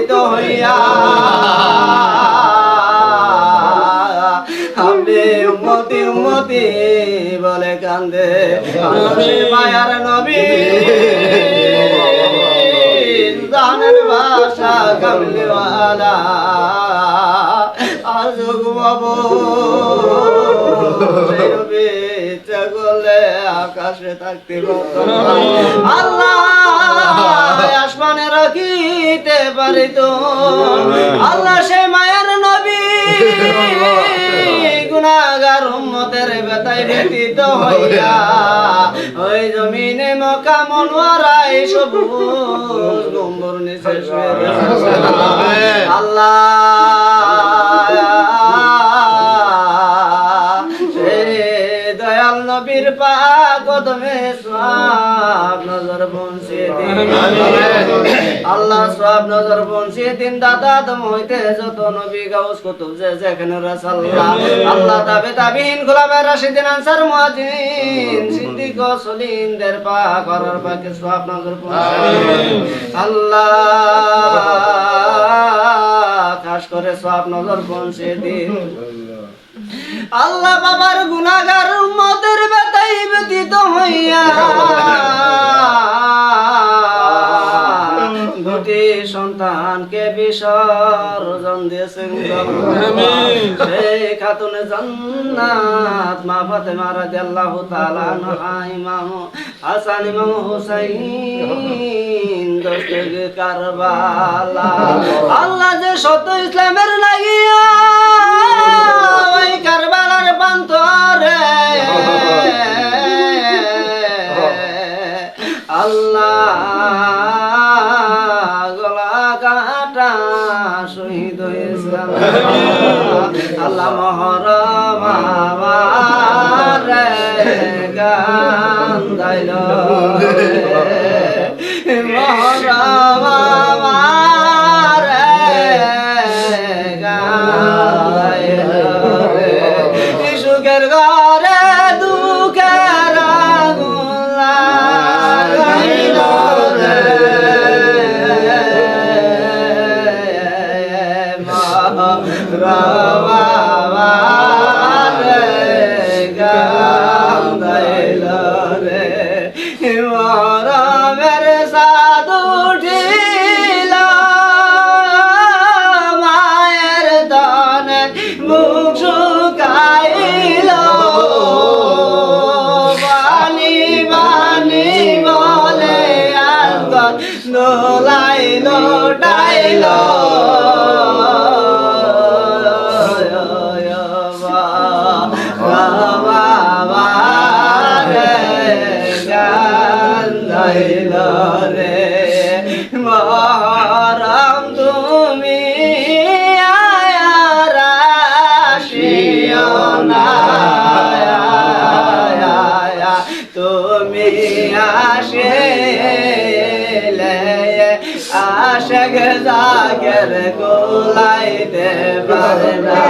ব্যতীত হইয়া আপনি উম্মতি উম্মতি বলে কান্দে মায়ার নবী জানের ভাষা কামলিওয়ালা আজক বাবু ইচ্ছা করলে আকাশে থাকতে আল্লাহ আসমানে রাখিতে পারিত আল্লাহ সে মায়ার নবী গুনাহগার উম্মতের বেতায় ব্যতীত হইয়া ওই জমিনে মক্কা মনওয়ারায় সবুজ গম্বুর নিচে শুয়ে আল্লাহ নবীর পাক কদমে সওয়াব নজর পৌঁছে দিন আল্লাহ সওয়াব নজর পৌঁছে দিন দাদা আদম হইতে যত নবী গাউস কুতুব যে যেখানে রাসূলুল্লাহ আল্লাহ তাবে তাবিন খোলাফায়ে রাশিদিন আনসার মুহাজিরিন সিদ্দিক ও সলিনদের পাক করার পাকে সওয়াব নজর পৌঁছে আল্লাহ খাস করে সওয়াব নজর পৌঁছে দিন আল্লাহ বাবার গুনাহগার উম্মতের বেতাই ব্যতীত হইয়া দুটি সন্তানকে বিসর্জন দিয়েছেন সেই খাতুনে জান্নাত মা ফাতেমা রাদিয়াল্লাহু তাআলা আনহা ইমাম হাসান ইমাম হুসাইন দস্তগি কারবালা আল্লাহ যে সত্য ইসলামের লাগিয়া ওই কারবালার প্রান্তরে আল্লাহ গলা কাটা শহীদ হয়েছিলাম আল্লাহ মহরম আমারে কান্দাইল মহরম আমারে কান্দাইল সুখের ঘরে দুঃখের আগুন লাগাইল রে মহরমারে কান্দাইল রে মহরমের সাদ উঠিল মায়ের দনে মুখ শুকাইল বানি বানি বলে আঙ্গন দোলাইল ডাইল গান্ধাইল রে মহরম তুমি আয়ার আসিও না তুমি আসিলে আশক জাগের গোলাইতে পারে না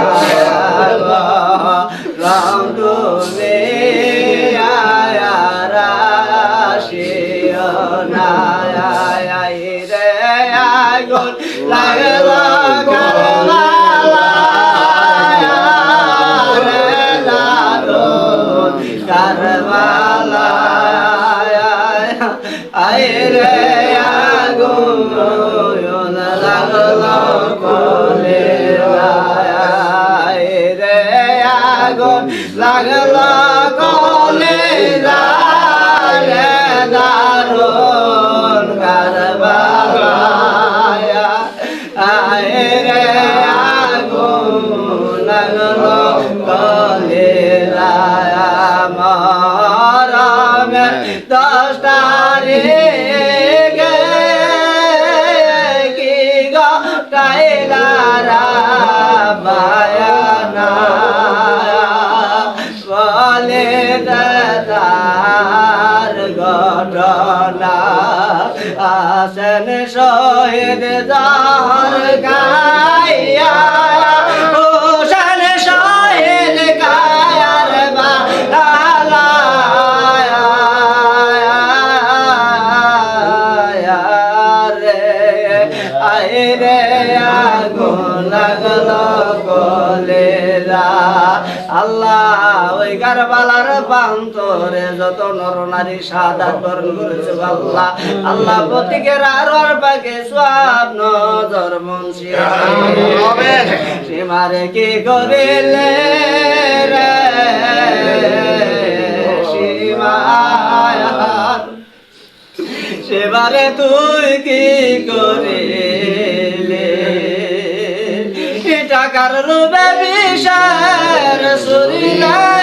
রাম তুমি আয়ার আসিও না রে আগুন লাগল কারবালা আয় রে আগুন লাগল কলে আয় রে আগুন লাগল কলে রে দারুন কারবালা আয় রে আগুন লাগল কলে মহরমে 10 তারিখে কি গটাইলা বায়ানা বলে দাদার ঘটনা আসেন শহীদ জাহর গাইয়া হোসেন শহীদ গায়ার বালা রে আইরে আগুন লাগলো কলেজা আল্লাহ ওই কারবালার প্রান্তরে যত নরনারী শাহাদাত বরণ করেছে আল্লাহ আল্লাহ প্রত্যেকের আরোর পাকে সওয়াব নজর মুন্সি হবে সীমারে কি করিলে রে সীমা সেবারে তুই কি করিলে টাকার লোভে বিষার সুরিলা